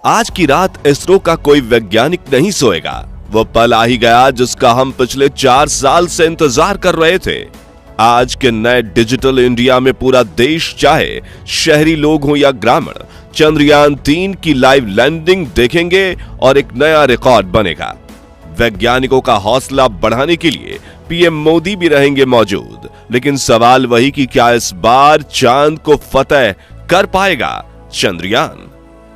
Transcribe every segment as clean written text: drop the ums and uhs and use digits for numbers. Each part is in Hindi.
आज की रात इसरो का कोई वैज्ञानिक नहीं सोएगा। वो पल आ ही गया जिसका हम पिछले 4 साल से इंतजार कर रहे थे। आज के नए डिजिटल इंडिया में पूरा देश, चाहे शहरी लोग हो या ग्रामीण, चंद्रयान 3 की लाइव लैंडिंग देखेंगे और एक नया रिकॉर्ड बनेगा। वैज्ञानिकों का हौसला बढ़ाने के लिए पीएम मोदी भी रहेंगे मौजूद, लेकिन सवाल वही कि क्या इस बार चांद को फतेह कर पाएगा चंद्रयान।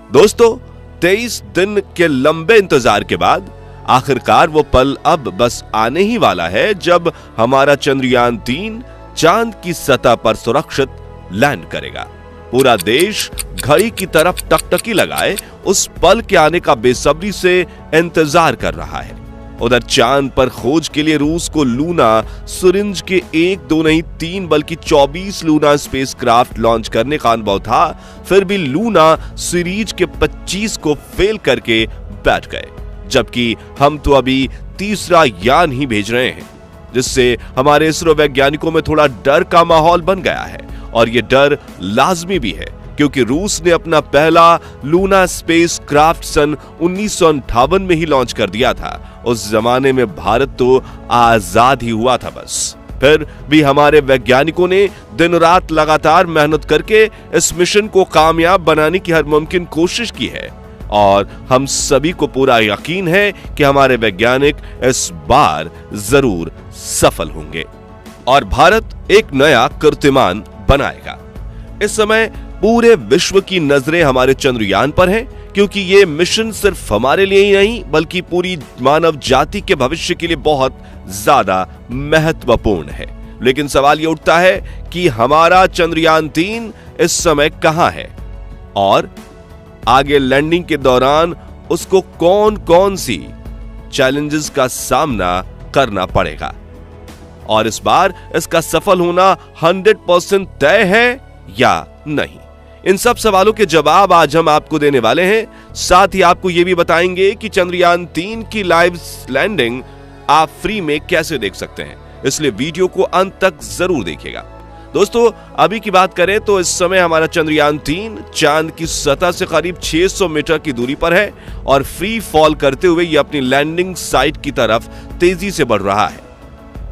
दोस्तों, 23 दिन के लंबे इंतजार के बाद आखिरकार वो पल अब बस आने ही वाला है जब हमारा चंद्रयान 3 चांद की सतह पर सुरक्षित लैंड करेगा। पूरा देश घड़ी की तरफ टकटकी लगाए उस पल के आने का बेसब्री से इंतजार कर रहा है। उधर चांद पर खोज के लिए रूस को लूना सुरिंज के 1, 2 नहीं 3 बल्कि 24 लूना स्पेसक्राफ्ट लॉन्च करने का अनुभव था। फिर भी लूना सीरीज के 25 को फेल करके बैठ गए, जबकि हम तो अभी तीसरा यान ही भेज रहे हैं, जिससे हमारे इसरो वैज्ञानिकों में थोड़ा डर का माहौल बन गया है। और ये डर लाजमी भी है, क्योंकि रूस ने अपना पहला लूना स्पेसक्राफ्ट सन 1958 में ही लॉन्च कर दिया था। उस जमाने में भारत तो आजाद ही हुआ था बस। फिर भी हमारे वैज्ञानिकों ने दिन रात लगातार मेहनत करके इस मिशन को कामयाब बनाने की हर मुमकिन कोशिश की है, और हम सभी को पूरा यकीन है कि हमारे वैज्ञानिक इस बार जरूर सफल होंगे और भारत एक नया कीर्तिमान बनाएगा। इस समय पूरे विश्व की नजरें हमारे चंद्रयान पर हैं, क्योंकि ये मिशन सिर्फ हमारे लिए ही नहीं बल्कि पूरी मानव जाति के भविष्य के लिए बहुत ज्यादा महत्वपूर्ण है। लेकिन सवाल ये उठता है कि हमारा चंद्रयान 3 इस समय कहां है और आगे लैंडिंग के दौरान उसको कौन कौन सी चैलेंजेस का सामना करना पड़ेगा, और इस बार इसका सफल होना 100% तय है या नहीं। इन सब सवालों के जवाब आज हम आपको देने वाले हैं। साथ ही आपको यह भी बताएंगे कि चंद्रयान 3 की लाइव लैंडिंग आप फ्री में कैसे देख सकते हैं, इसलिए वीडियो को अंत तक जरूर देखिएगा। दोस्तों, अभी की बात करें तो इस समय हमारा चंद्रयान 3 चांद की सतह से करीब 600 मीटर की दूरी पर है और फ्री फॉल करते हुए ये अपनी लैंडिंग साइट की तरफ तेजी से बढ़ रहा है।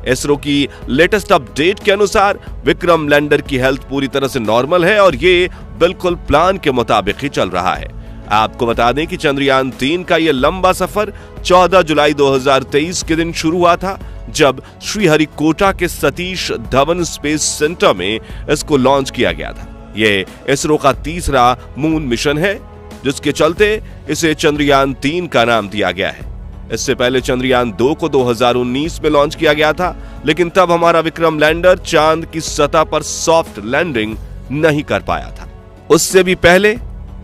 इसरो की लेटेस्ट अपडेट के अनुसार विक्रम लैंडर की हेल्थ पूरी तरह से नॉर्मल है और ये बिल्कुल प्लान के मुताबिक ही चल रहा है। आपको बता दें कि चंद्रयान 3 का यह लंबा सफर 14 जुलाई 2023 के दिन शुरू हुआ था, जब श्रीहरिकोटा के सतीश धवन स्पेस सेंटर में इसको लॉन्च किया गया था। यह इसरो का तीसरा मून मिशन है, जिसके चलते इसे चंद्रयान 3 का नाम दिया गया है। इससे पहले चंद्रयान 2 को 2019 में लॉन्च किया गया था, लेकिन तब हमारा विक्रम लैंडर चांद की सतह पर सॉफ्ट लैंडिंग नहीं कर पाया था। उससे भी पहले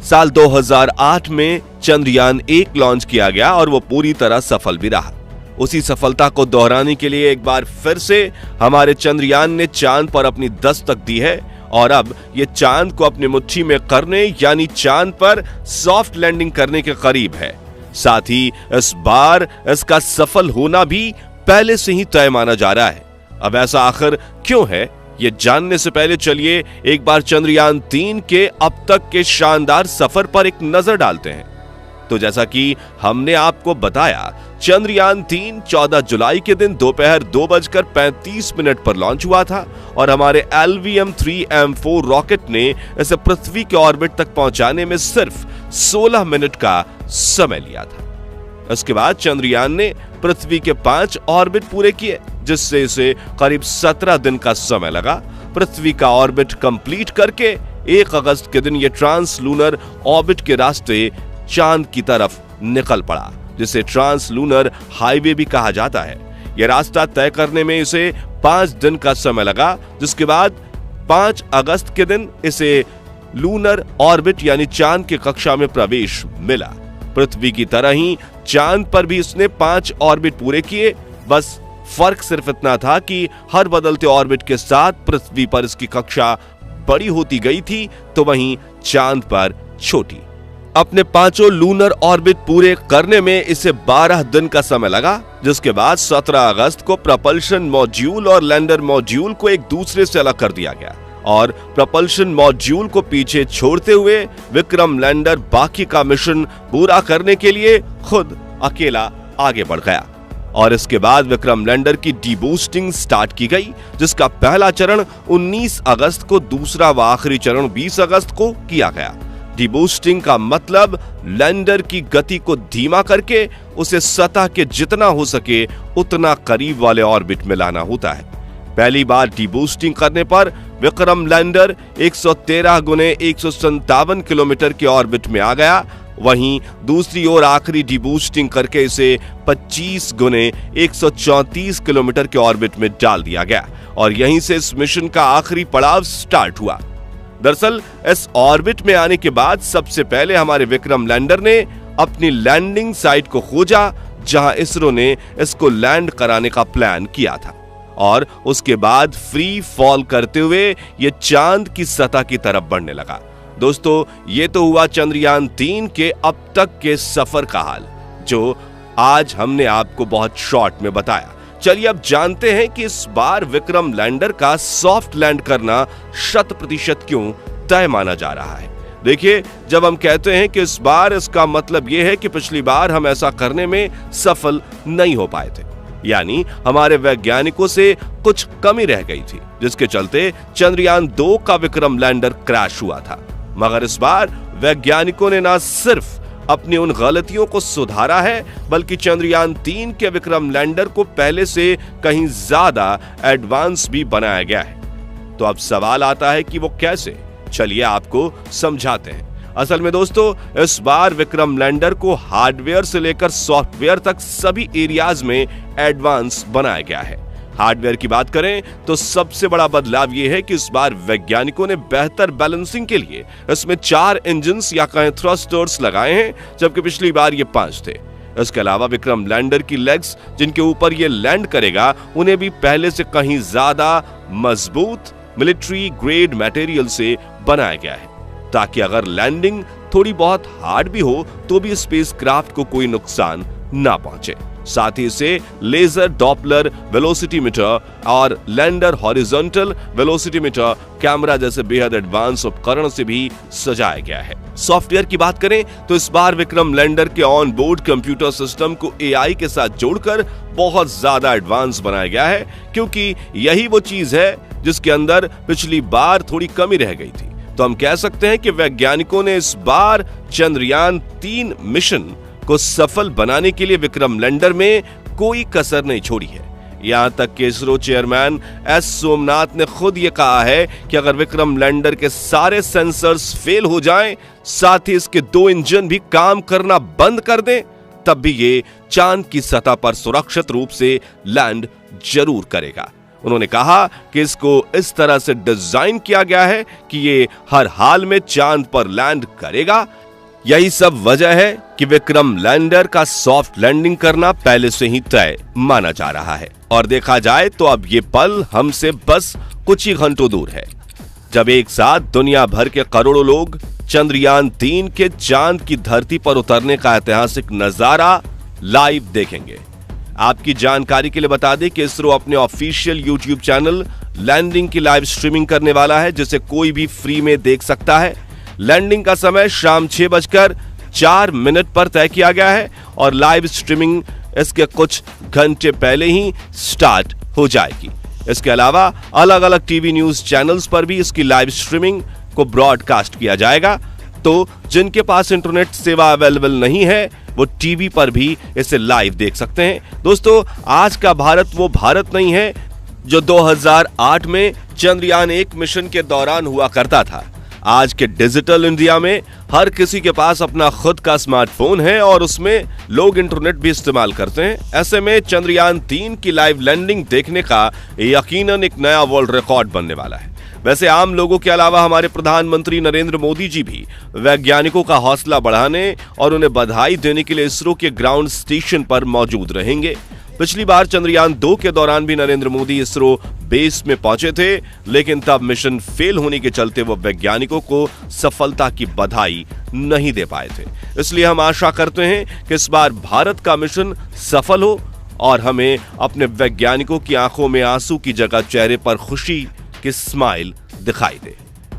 साल 2008 में चंद्रयान 1 लॉन्च किया गया और वो पूरी तरह सफल भी रहा। उसी सफलता को दोहराने के लिए एक बार फिर से हमारे चंद्रयान ने चांद पर अपनी दस्तक दी है और अब ये चांद को अपनी मुट्ठी में करने यानी चांद पर सॉफ्ट लैंडिंग करने के करीब है। साथ ही इस बार इसका सफल होना भी पहले से ही तय माना जा रहा है। अब ऐसा आखिर क्यों है, ये जानने से पहले चलिए एक बार चंद्रयान 3 के अब तक के शानदार सफर पर एक नजर डालते हैं। तो जैसा कि हमने आपको बताया, चंद्रयान 3 14 जुलाई के दिन दोपहर 2:35 पर लॉन्च हुआ था और हमारे LVM-3M4 रॉकेट ने इसे पृथ्वी के ऑर्बिट तक पहुंचाने में सिर्फ 16 मिनट का समय लिया था। इसके बाद चंद्रयान ने पृथ्वी के 5 ऑर्बिट पूरे किए, जिससे इसे करीब 17 दिन का समय लगा। पृथ्वी का ऑर्बिट कंप्लीट करके 1 अगस्त के दिन यह ट्रांस लूनर ऑर्बिट के रास्ते चांद की तरफ निकल पड़ा, जिसे ट्रांस लूनर हाईवे भी कहा जाता है। यह रास्ता तय करने में इसे 5 दिन का समय लगा, जिसके बाद 5 अगस्त के दिन इसे लूनर ऑर्बिट यानी चांद की कक्षा में प्रवेश मिला। पृथ्वी की तरह ही चांद पर भी इसने 5 ऑर्बिट पूरे किए। बस फर्क सिर्फ इतना था कि हर बदलते ऑर्बिट के साथ पृथ्वी पर इसकी कक्षा बड़ी होती गई थी, तो वहीं चांद पर छोटी। अपने 5 लूनर ऑर्बिट पूरे करने में इसे 12 दिन का समय लगा, जिसके बाद 17 अगस्त को प्रपल्शन मॉड्यूल और लैंडर मॉड्यूल को एक दूसरे से अलग कर दिया गया और प्रपल्शन मॉड्यूल को पीछे छोड़ते हुए विक्रम लैंडर बाकी का मिशन पूरा करने के लिए खुद अकेला आगे बढ़ गया। और इसके बाद विक्रम लैंडर की डीबूस्टिंग स्टार्ट की गई, जिसका पहला चरण 19 अगस्त को, दूसरा व आखिरी चरण 20 अगस्त को किया गया। डीबूस्टिंग का मतलब लैंडर की गति को धीमा करके उसे सतह के जितना हो सके उतना करीब वाले ऑर्बिट में लाना होता है। पहली बार डीबूस्टिंग करने पर विक्रम लैंडर 113 गुने 157 किलोमीटर के ऑर्बिट में आ गया। वहीं दूसरी ओर आखिरी डीबूस्टिंग करके इसे 25 गुने 134 किलोमीटर के ऑर्बिट में डाल दिया गया और यहीं से इस मिशन का आखिरी पड़ाव स्टार्ट हुआ। दरअसल इस ऑर्बिट में आने के बाद सबसे पहले हमारे विक्रम लैंडर ने अपनी लैंडिंग साइट को खोजा, जहां इसरो ने इसको लैंड कराने का प्लान किया था और उसके बाद फ्री फॉल करते हुए यह चांद की सतह की तरफ बढ़ने लगा। दोस्तों, ये तो हुआ चंद्रयान 3 के अब तक के सफर का हाल, जो आज हमने आपको बहुत शॉर्ट में बताया। चलिए अब जानते हैं कि इस बार विक्रम लैंडर का सॉफ्ट लैंड करना 100% क्यों तय माना जा रहा है। देखिए, जब हम कहते हैं कि इस बार, इसका मतलब यह है कि पिछली बार हम ऐसा करने में सफल नहीं हो पाए थे, यानी हमारे वैज्ञानिकों से कुछ कमी रह गई थी, जिसके चलते चंद्रयान 2 का विक्रम लैंडर क्रैश हुआ था। मगर इस बार वैज्ञानिकों ने न सिर्फ अपनी उन गलतियों को सुधारा है, बल्कि चंद्रयान 3 के विक्रम लैंडर को पहले से कहीं ज्यादा एडवांस भी बनाया गया है। तो अब सवाल आता है कि वो कैसे? चलिए आपको समझाते हैं। असल में दोस्तों, इस बार विक्रम लैंडर को हार्डवेयर से लेकर सॉफ्टवेयर तक सभी एरियाज में एडवांस बनाया गया है। हार्डवेयर की बात करें तो सबसे बड़ा बदलाव यह है कि इस बार वैज्ञानिकों ने बेहतर बैलेंसिंग के लिए इसमें 4 इंजन्स या कहें थ्रस्टर्स लगाए हैं, जबकि पिछली बार ये 5 थे। इसके अलावा विक्रम लैंडर की लेग्स जिनके ऊपर ये लैंड करेगा, उन्हें भी पहले से कहीं ज्यादा मजबूत मिलिट्री ग्रेड मटेरियल से बनाया गया है, ताकि अगर लैंडिंग थोड़ी बहुत हार्ड भी हो तो भी स्पेसक्राफ्ट को कोई नुकसान ना पहुंचे। साथ ही इसे लेजर डॉपलर वेलोसिटीमीटर और लैंडर हॉरिजॉन्टल वेलोसिटीमीटर कैमरा जैसे बेहद एडवांस उपकरण से भी सजाया गया है। सॉफ्टवेयर की बात करें तो इस बार विक्रम लैंडर के ऑन बोर्ड कंप्यूटर सिस्टम को एआई के साथ जोड़कर बहुत ज्यादा एडवांस बनाया गया है, क्योंकि यही वो चीज है जिसके अंदर पिछली बार थोड़ी कमी रह गई थी। तो हम कह सकते हैं कि वैज्ञानिकों ने इस बार चंद्रयान 3 मिशन को सफल बनाने के लिए विक्रम लैंडर में कोई कसर नहीं छोड़ी है। यहां तक कि इसरो चेयरमैन एस सोमनाथ ने खुद ये कहा है कि अगर विक्रम लैंडर के सारे सेंसर्स फेल हो जाएं, साथ ही इसके 2 इंजन भी काम करना बंद कर दें, तब भी ये चांद की सतह पर सुरक्षित रूप से लैंड जरूर करेगा। उन्होंने कहा कि इसको इस तरह से डिजाइन किया गया है कि ये हर हाल में चांद पर लैंड करेगा। यही सब वजह है कि विक्रम लैंडर का सॉफ्ट लैंडिंग करना पहले से ही तय माना जा रहा है। और देखा जाए तो अब ये पल हमसे बस कुछ ही घंटों दूर है, जब एक साथ दुनिया भर के करोड़ों लोग चंद्रयान 3 के चांद की धरती पर उतरने का ऐतिहासिक नजारा लाइव देखेंगे। आपकी जानकारी के लिए बता दें कि इसरो अपने ऑफिशियल यूट्यूब चैनल लैंडिंग की लाइव स्ट्रीमिंग करने वाला है, जिसे कोई भी फ्री में देख सकता है। लैंडिंग का समय शाम 6:04 पर तय किया गया है और लाइव स्ट्रीमिंग इसके कुछ घंटे पहले ही स्टार्ट हो जाएगी। इसके अलावा अलग अलग टीवी न्यूज चैनल्स पर भी इसकी लाइव स्ट्रीमिंग को ब्रॉडकास्ट किया जाएगा। तो जिनके पास इंटरनेट सेवा अवेलेबल नहीं है, वो टीवी पर भी इसे लाइव देख सकते हैं। दोस्तों, आज का भारत वो भारत नहीं है जो 2008 में चंद्रयान 1 मिशन के दौरान हुआ करता था। आज के डिजिटल इंडिया में हर किसी के पास अपना खुद का स्मार्टफोन है और उसमें लोग इंटरनेट भी इस्तेमाल करते हैं। ऐसे में चंद्रयान 3 की लाइव लैंडिंग देखने का यकीनन एक नया वर्ल्ड रिकॉर्ड बनने वाला है। वैसे आम लोगों के अलावा हमारे प्रधानमंत्री नरेंद्र मोदी जी भी वैज्ञानिकों का हौसला बढ़ाने और उन्हें बधाई देने के लिए इसरो के ग्राउंड स्टेशन पर मौजूद रहेंगे। पिछली बार चंद्रयान 2 के दौरान भी नरेंद्र मोदी इसरो बेस में पहुंचे थे, लेकिन तब मिशन फेल होने के चलते वो वैज्ञानिकों को सफलता की बधाई नहीं दे पाए थे। इसलिए हम आशा करते हैं कि इस बार भारत का मिशन सफल हो और हमें अपने वैज्ञानिकों की आंखों में आंसू की जगह चेहरे पर खुशी की स्माइल दिखाई दे।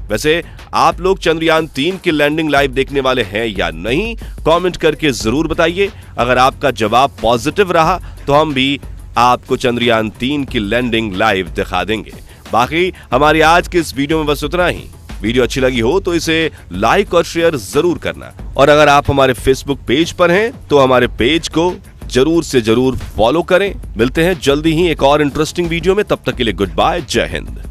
वैसे आप लोग चंद्रयान 3 की लैंडिंग लाइव देखने वाले हैं या नहीं, कमेंट करके जरूर बताइए। अगर आपका जवाब पॉजिटिव रहा तो हम भी आपको चंद्रयान 3 की लैंडिंग लाइव दिखा देंगे। बाकी हमारी आज के इस वीडियो में बस उतना ही। वीडियो अच्छी लगी हो तो इसे लाइक और शेयर जरूर करना, और अगर आप हमारे फेसबुक पेज पर हैं तो हमारे पेज को जरूर से जरूर फॉलो करें। मिलते हैं जल्दी ही एक और इंटरेस्टिंग वीडियो में, तब तक के लिए गुड बाय, जय हिंद।